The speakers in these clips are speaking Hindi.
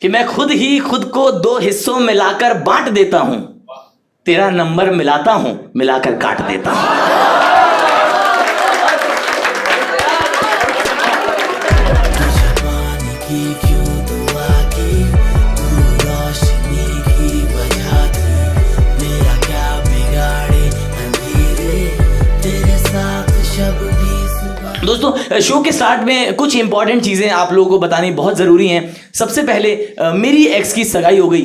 कि मैं खुद ही खुद को दो हिस्सों में लाकर बांट देता हूं, तेरा नंबर मिलाता हूं, मिलाकर काट देता हूं। दोस्तों, शो के स्टार्ट में कुछ इंपॉर्टेंट चीजें आप लोगों को बतानी बहुत जरूरी हैं। सबसे पहले मेरी एक्स की सगाई हो गई।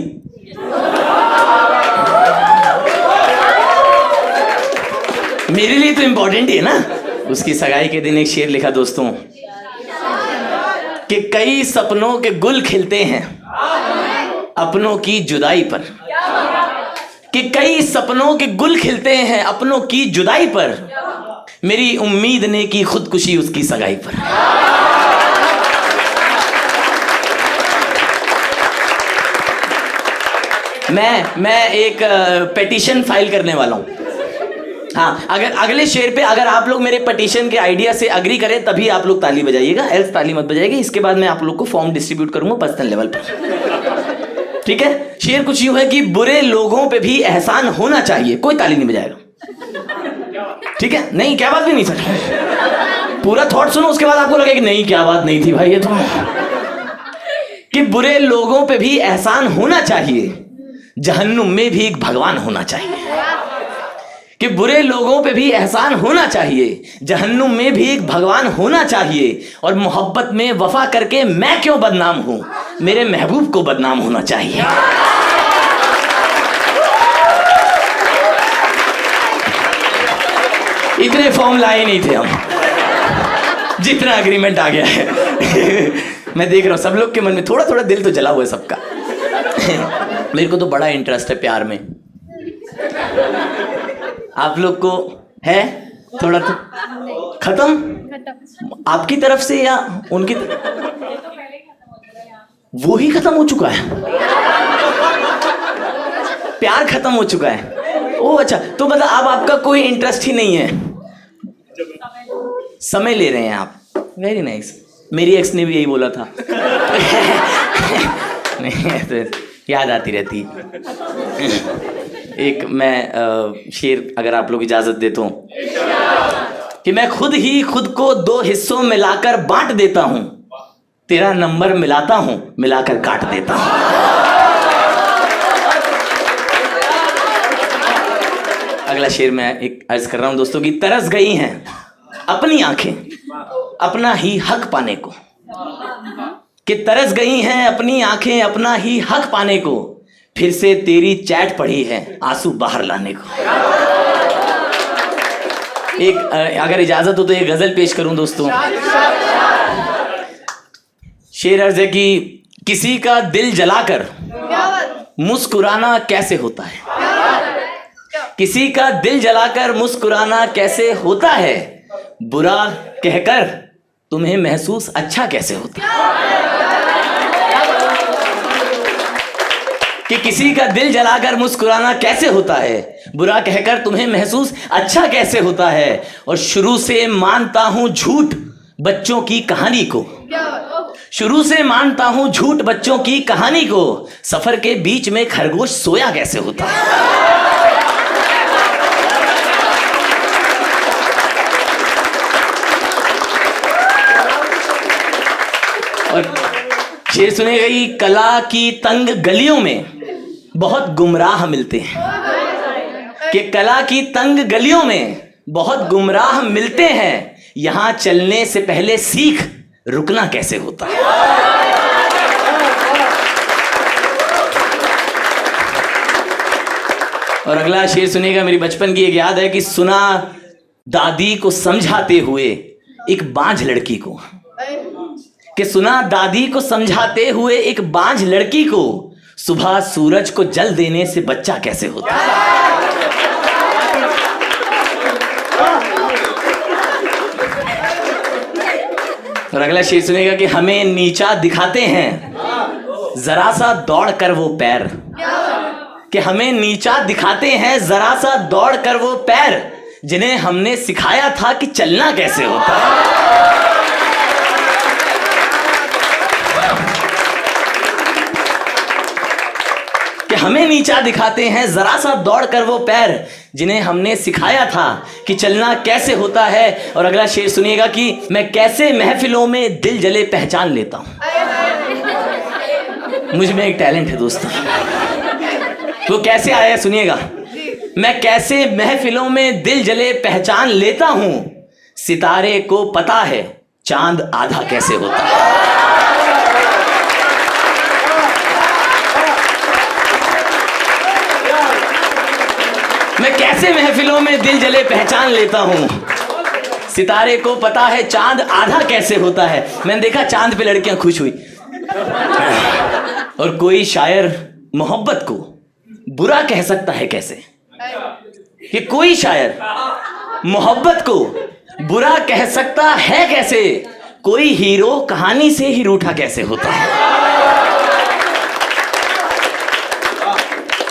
मेरे लिए तो इंपॉर्टेंट ही है ना। उसकी सगाई के दिन एक शेर लिखा दोस्तों कि कई सपनों के गुल खिलते हैं अपनों की जुदाई पर, कि कई सपनों के गुल खिलते हैं अपनों की जुदाई पर, मेरी उम्मीद ने की खुदकुशी उसकी सगाई पर। मैं एक पिटीशन फाइल करने वाला हूं। हाँ, अगर अगले शेर पे अगर आप लोग मेरे पिटीशन के आइडिया से अग्री करें तभी आप लोग ताली बजाइएगा, एल्स ताली मत बजाइएगा। इसके बाद मैं आप लोग को फॉर्म डिस्ट्रीब्यूट करूंगा पर्सनल लेवल पर, ठीक है। शेर कुछ यूं है कि बुरे लोगों पे भी एहसान होना चाहिए। कोई ताली नहीं बजाएगा, ठीक है। नहीं, क्या बात भी नहीं सर, पूरा थॉट सुनो, उसके बाद आपको लगे कि नहीं क्या बात नहीं थी भाई ये तो। कि बुरे लोगों पे भी एहसान होना चाहिए, जहन्नुम में भी एक भगवान होना चाहिए। कि बुरे लोगों पे भी एहसान होना चाहिए, जहन्नुम में भी एक भगवान होना चाहिए, और मोहब्बत में वफा करके मैं क्यों बदनाम हूं, मेरे महबूब को बदनाम होना चाहिए। इतने फॉर्म लाए नहीं थे हम, जितना एग्रीमेंट आ गया है। मैं देख रहा हूं सब लोग के मन में थोड़ा थोड़ा दिल तो जला हुआ है सबका। मेरे को तो बड़ा इंटरेस्ट है प्यार में। आप लोग को है थोड़ा तो? खत्म आपकी तरफ से या उनकी वो ही खत्म हो चुका है? प्यार खत्म हो चुका है? ओ अच्छा, तो मतलब अब आपका कोई इंटरेस्ट ही नहीं है, समय ले रहे हैं आप। Very nice. मेरी एक्स ने भी यही बोला था। नहीं तो याद आती रहती। एक मैं शेर अगर आप लोग इजाजत दे तो, कि मैं खुद ही खुद को दो हिस्सों में लाकर बांट देता हूं, तेरा नंबर मिलाता हूं, मिलाकर काट देता हूं। अगला शेर मैं एक अर्ज कर रहा हूं दोस्तों की तरस गई हैं अपनी आंखें अपना ही हक पाने को, कि तरस गई हैं अपनी आंखें अपना ही हक पाने को, फिर से तेरी चैट पड़ी है आंसू बाहर लाने को। एक अगर इजाजत हो तो एक गजल पेश करूं दोस्तों। शेर अर्ज है कि किसी का दिल जलाकर मुस्कुराना कैसे होता है, किसी का दिल जलाकर मुस्कुराना कैसे होता है, बुरा कहकर तुम्हें महसूस अच्छा कैसे होता है। कि किसी का दिल जलाकर मुस्कुराना कैसे होता है, बुरा कहकर तुम्हें महसूस अच्छा कैसे होता है, और शुरू से मानता हूं झूठ बच्चों की कहानी को, शुरू से मानता हूं झूठ बच्चों की कहानी को, सफर के बीच में खरगोश सोया कैसे होता है। और शेर सुनेगा कि कला की तंग गलियों में बहुत गुमराह मिलते हैं, कि कला की तंग गलियों में बहुत गुमराह मिलते हैं, यहां चलने से पहले सीख रुकना कैसे होता है। और अगला शेर सुनेगा, मेरी बचपन की एक याद है कि सुना दादी को समझाते हुए एक बांझ लड़की को, कि सुना दादी को समझाते हुए एक बांझ लड़की को, सुबह सूरज को जल देने से बच्चा कैसे होता है। और अगला शेर सुनेगा कि हमें नीचा दिखाते हैं जरा सा दौड़ कर वो पैर, कि हमें नीचा दिखाते हैं जरा सा दौड़ कर वो पैर, जिन्हें हमने सिखाया था कि चलना कैसे होता है। कि हमें नीचा दिखाते हैं जरा सा दौड़ कर वो पैर जिन्हें हमने सिखाया था कि चलना कैसे होता है। और अगला शेर सुनिएगा कि मैं कैसे महफिलों में दिल जले पहचान लेता हूं। मुझ में एक टैलेंट है दोस्तों, वो कैसे आया सुनिएगा। मैं कैसे महफिलों में दिल जले पहचान लेता हूं, सितारे को पता है चांद आधा कैसे होता है। मैं कैसे महफिलों में दिल जले पहचान लेता हूं, सितारे को पता है चांद आधा कैसे होता है। मैंने देखा चांद पे लड़कियां खुश हुई। और कोई शायर मोहब्बत को बुरा कह सकता है कैसे, कि कोई शायर मोहब्बत को बुरा कह सकता है कैसे, कोई हीरो कहानी से ही रूठा कैसे होता है।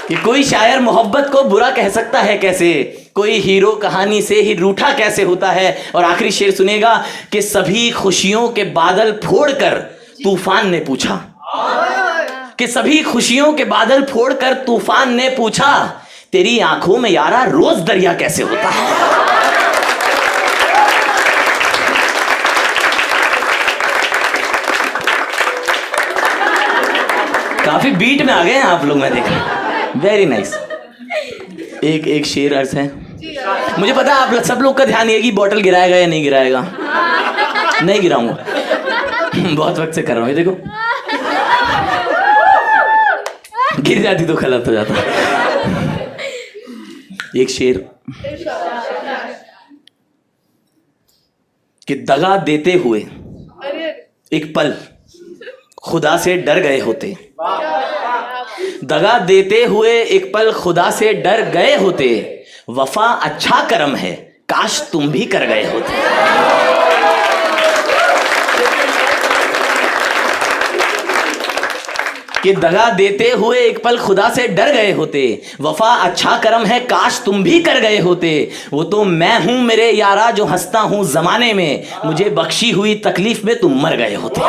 कि कोई शायर मोहब्बत को बुरा कह सकता है कैसे, कोई हीरो कहानी से ही रूठा कैसे होता है। और आखिरी शेर सुनेगा कि सभी खुशियों के बादल फोड़कर तूफान ने पूछा, कि सभी खुशियों के बादल फोड़कर तूफान ने पूछा, तेरी आंखों में यारा रोज दरिया कैसे होता है। काफी बीट में आ गए हैं आप लोग, मैं देखा। Very nice. एक शेर अर्ज है। मुझे पता है आप सब लोग का ध्यान ये कि बॉटल गिराएगा या नहीं गिराएगा। नहीं गिराऊंगा, बहुत वक्त से कर रहा हूं। ये देखो, गिर जाती तो गलत हो जाता। एक शेर कि दगा देते हुए एक पल खुदा से डर गए होते, दगा देते हुए एक पल खुदा से डर गए होते, वफा अच्छा कर्म है काश तुम भी कर गए होते। कि दगा देते हुए एक पल खुदा से डर गए होते, वफा अच्छा कर्म है काश तुम भी कर गए होते। वो तो मैं हूं मेरे यारा जो हंसता हूं जमाने में, मुझे बख्शी हुई तकलीफ में तुम मर गए होते।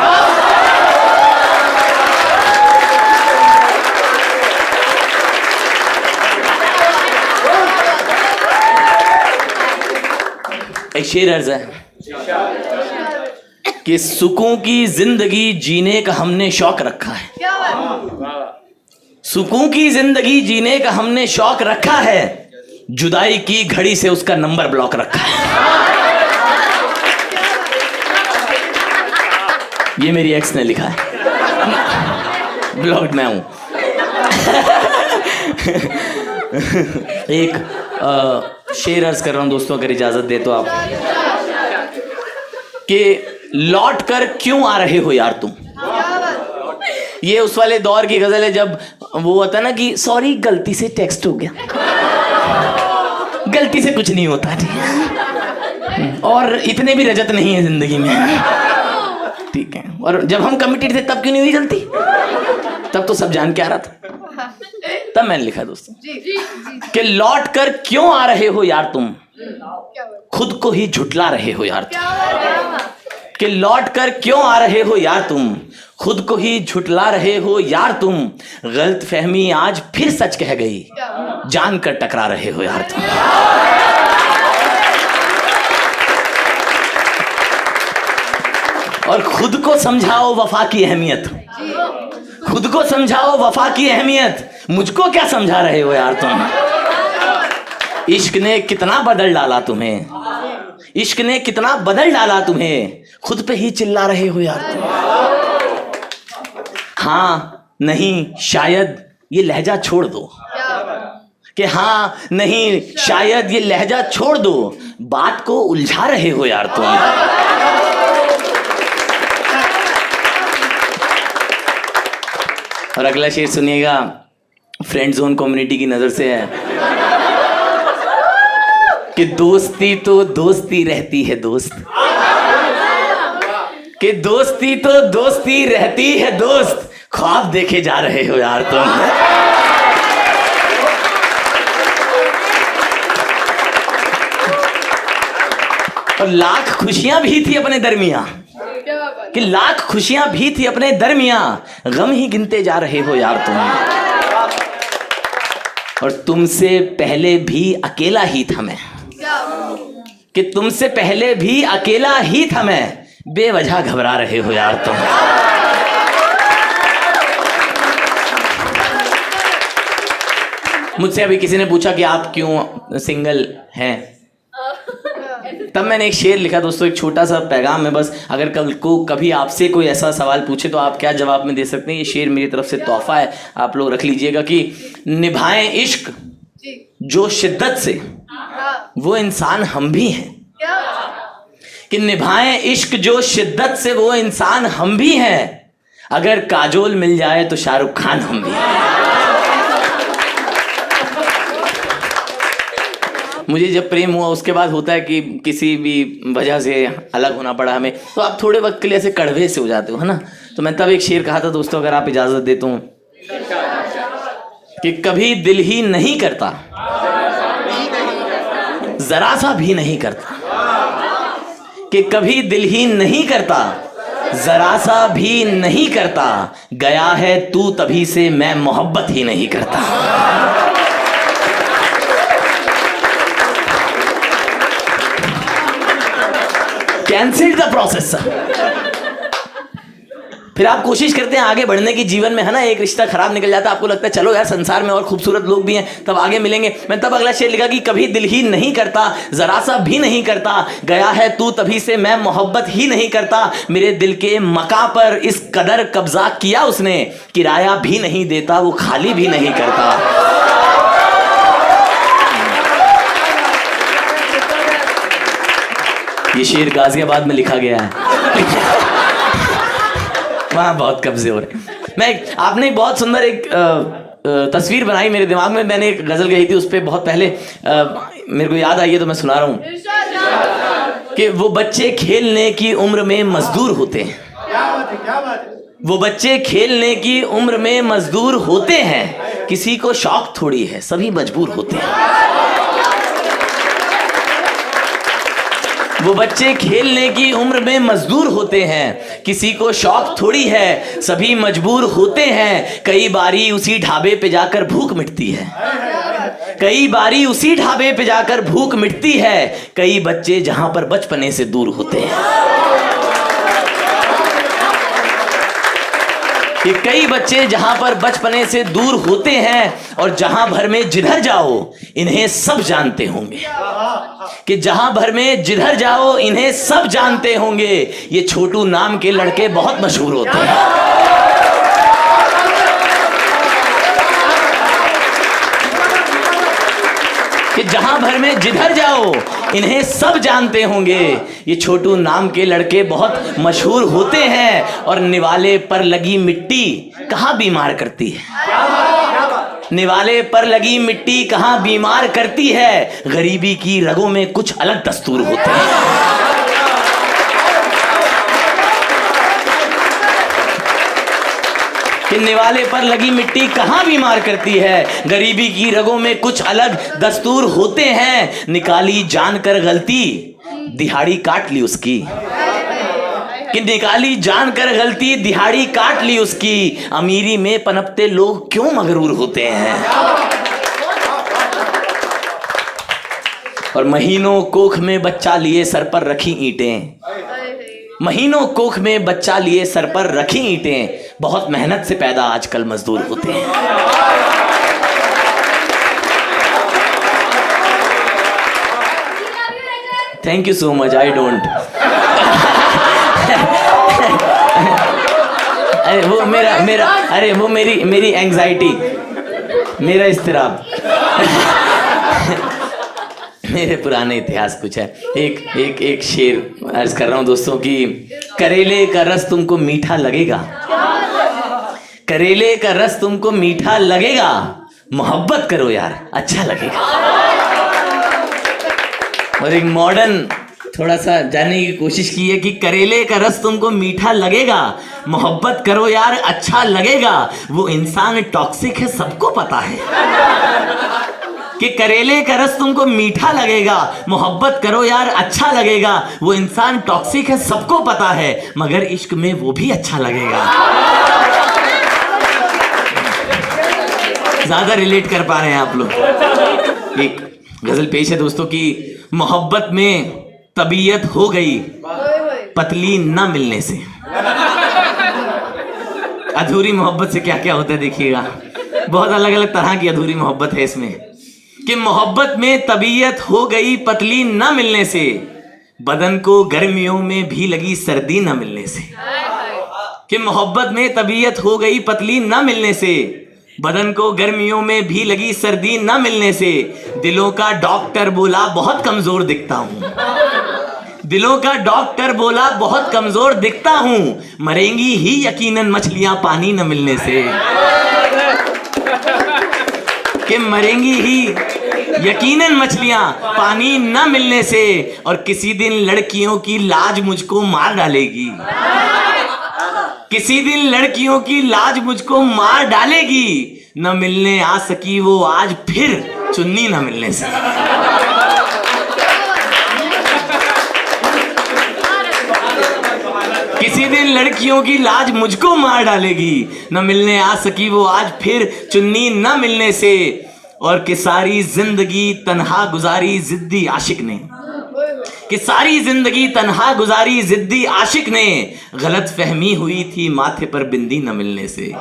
एक शेर अर्ज है कि सुकून की जिंदगी जीने का हमने शौक रखा है, सुकून की जिंदगी जीने का हमने शौक रखा है, जुदाई की घड़ी से उसका नंबर ब्लॉक रखा है। ये मेरी एक्स ने लिखा है, ब्लॉक्ड मैं हूं। एक शेर अर्ज कर रहा हूं दोस्तों, अगर इजाजत दे तो आप, कि लौट कर क्यों आ रहे हो यार तुम। ये उस वाले दौर की गजल है जब वो होता है ना कि सॉरी गलती से टेक्स्ट हो गया, गलती से कुछ नहीं होता, ठीक, और इतने भी रजत नहीं है जिंदगी में, ठीक है। और जब हम कमिटेड थे तब क्यों नहीं हुई गलती, तब तो सब जान के आ रहा था, तब मैंने लिखा दोस्तों कि लौट कर क्यों आ रहे हो यार तुम, खुद को ही झुटला रहे हो यार तुम। कि लौट कर क्यों आ रहे हो यार तुम, खुद को ही झुटला रहे हो यार तुम। गलत फहमी आज फिर सच कह गई, जान कर टकरा रहे हो यार तुम। और खुद को समझाओ वफा की अहमियत, खुद को समझाओ वफा की अहमियत, मुझको क्या समझा रहे हो यार तुम। इश्क ने कितना बदल डाला तुम्हें, इश्क ने कितना बदल डाला तुम्हें, खुद पे ही चिल्ला रहे हो यार तुम। हाँ नहीं शायद ये लहजा छोड़ दो, कि हाँ नहीं शायद ये लहजा छोड़ दो, बात को उलझा रहे हो यार तुम। और अगला शेर सुनिएगा, फ्रेंड जोन कम्युनिटी की नजर से है कि दोस्ती तो दोस्ती रहती है दोस्त, कि दोस्ती तो दोस्ती रहती है दोस्त, ख्वाब देखे जा रहे हो यार तुम। और लाख खुशियां भी थी अपने दरमियां, कि लाख खुशियां भी थी अपने दरमियां, गम ही गिनते जा रहे हो यार तुम। और तुमसे पहले भी अकेला ही था मैं, कि तुमसे पहले भी अकेला ही था मैं, बेवजह घबरा रहे हो यार तुम। मुझसे अभी किसी ने पूछा कि आप क्यों सिंगल हैं, तब मैंने एक शेर लिखा दोस्तों, एक छोटा सा पैगाम है बस। अगर कल को कभी आपसे कोई ऐसा सवाल पूछे तो आप क्या जवाब में दे सकते हैं, ये शेर मेरी तरफ से तोहफा है, आप लोग रख लीजिएगा। कि निभाएं इश्क जो शिद्दत से, वो इंसान हम भी हैं। कि निभाएं इश्क जो शिद्दत से, वो इंसान हम भी हैं। अगर काजोल मिल जाए तो शाहरुख खान हम भी हैं। मुझे जब प्रेम हुआ उसके बाद होता है कि किसी भी वजह से अलग होना पड़ा हमें, तो आप थोड़े वक्त के लिए ऐसे कड़वे से हो जाते हो, है ना। तो मैं तब एक शेर कहा था दोस्तों, अगर आप इजाजत देते हो, कि कभी दिल ही नहीं करता, जरा सा भी नहीं करता, कि कभी दिल ही नहीं करता, जरा सा भी नहीं करता, गया है तू तभी से मैं मोहब्बत ही नहीं करता। Cancel the process. फिर आप कोशिश करते हैं आगे बढ़ने की जीवन में, है ना। एक रिश्ता खराब निकल जाता है, आपको लगता है चलो यार संसार में और खूबसूरत लोग भी हैं, तब आगे मिलेंगे। मैं तब अगला शेर लिखा कि कभी दिल ही नहीं करता, जरा सा भी नहीं करता, गया है तू तभी से मैं मोहब्बत ही नहीं करता। मेरे दिल के मका पर इस कदर कब्जा किया उसने, किराया भी नहीं देता, वो खाली भी नहीं करता। ये शेर गाजियाबाद में लिखा गया है। वहाँ बहुत कब्जे हो रहे। आपने बहुत सुंदर एक तस्वीर बनाई मेरे दिमाग में, मैंने एक गजल गई थी उस पर बहुत पहले, मेरे को याद आई है तो मैं सुना रहा हूँ। कि वो बच्चे खेलने की उम्र में मजदूर होते हैं, क्या बात है। वो बच्चे खेलने की उम्र में मजदूर होते हैं, किसी को शौक थोड़ी है, सभी मजबूर होते हैं। वो बच्चे खेलने की उम्र में मजदूर होते हैं, किसी को शौक थोड़ी है, सभी मजबूर होते हैं। कई बारी उसी ढाबे पे जाकर भूख मिटती है, कई बारी उसी ढाबे पे जाकर भूख मिटती है। कई बच्चे जहां पर बचपने से दूर होते हैं, कि कई बच्चे जहां पर बचपने से दूर होते हैं, और जहां भर में जिधर जाओ इन्हें सब जानते होंगे। कि जहां भर में जिधर जाओ इन्हें सब जानते होंगे। ये छोटू नाम के लड़के बहुत मशहूर होते हैं। कि जहां भर में जिधर जाओ इन्हें सब जानते होंगे। ये छोटू नाम के लड़के बहुत मशहूर होते हैं, और निवाले पर लगी मिट्टी कहाँ बीमार करती है, निवाले पर लगी मिट्टी कहाँ बीमार करती है। गरीबी की रगों में कुछ अलग दस्तूर होते हैं। कि निवाले पर लगी मिट्टी कहाँ बीमार करती है, गरीबी की रगों में कुछ अलग दस्तूर होते हैं। निकाली जानकर गलती दिहाड़ी काट ली उसकी, कि निकाली जानकर गलती दिहाड़ी काट ली उसकी। अमीरी में पनपते लोग क्यों मगरूर होते हैं, और महीनों कोख में बच्चा लिए सर पर रखी ईंटें, महीनों कोख में बच्चा लिए सर पर रखी ईंटें। बहुत मेहनत से पैदा आजकल मजदूर होते हैं। Thank you so much. I don't अरे वो अरे वो मेरी एंजाइटी, मेरा इस्तिराब। मेरे पुराने इतिहास कुछ है। एक शेर अर्ज कर रहा हूं दोस्तों कि करेले का रस तुमको मीठा लगेगा, करेले का रस तुमको मीठा लगेगा, मोहब्बत करो यार अच्छा लगेगा। और एक मॉडर्न थोड़ा सा जानने की कोशिश की है कि करेले का रस तुमको मीठा लगेगा, मोहब्बत करो यार अच्छा लगेगा। वो इंसान टॉक्सिक है सबको पता है, कि करेले का रस तुमको मीठा लगेगा, मोहब्बत करो यार अच्छा लगेगा। वो इंसान टॉक्सिक है सबको पता है, मगर इश्क में वो भी अच्छा लगेगा। ज्यादा रिलेट कर पा रहे हैं आप लोग। एक गजल पेश है दोस्तों की, मोहब्बत में तबीयत हो गई पतली ना मिलने से। अधूरी मोहब्बत से क्या क्या होता है देखिएगा, बहुत अलग अलग तरह की अधूरी मोहब्बत है इसमें। कि मोहब्बत में तबीयत हो गई पतली ना मिलने से, बदन को गर्मियों में भी लगी सर्दी ना मिलने से। कि मोहब्बत में तबीयत हो गई पतली ना मिलने से, बदन को गर्मियों में भी लगी सर्दी ना मिलने से, दिलों का डॉक्टर बोला बहुत कमजोर दिखता हूं। दिलों का डॉक्टर बोला बहुत कमजोर दिखता हूं, मरेंगी ही यकीनन मछलियां पानी न मिलने से। कि मरेंगी ही यकीनन मछलियां पानी न मिलने से, और किसी दिन लड़कियों की लाज मुझको मार डालेगी। किसी दिन लड़कियों की लाज मुझको मार डालेगी, न मिलने आ सकी वो आज फिर चुन्नी न मिलने से। किसी दिन लड़कियों की लाज मुझको मार डालेगी, न मिलने आ सकी वो आज फिर चुन्नी न मिलने से। और कि सारी जिंदगी तन्हा गुजारी जिद्दी आशिक ने, कि सारी जिंदगी तन्हा गुजारी जिद्दी आशिक ने, गलत फहमी हुई थी माथे पर बिंदी न मिलने से।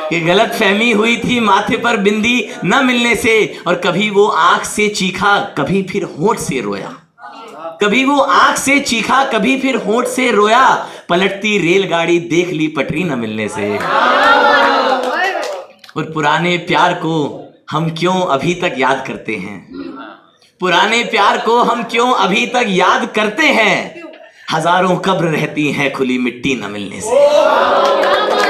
कि गलत फहमी हुई थी माथे पर बिंदी न मिलने से, और कभी वो आंख से चीखा कभी फिर होंठ से रोया। कभी वो आंख से चीखा कभी फिर होंठ से रोया, पलटती रेलगाड़ी देख ली पटरी न मिलने से। और पुराने प्यार को हम क्यों अभी तक याद करते हैं, पुराने प्यार को हम क्यों अभी तक याद करते हैं, हजारों कब्र रहती हैं खुली मिट्टी न मिलने से।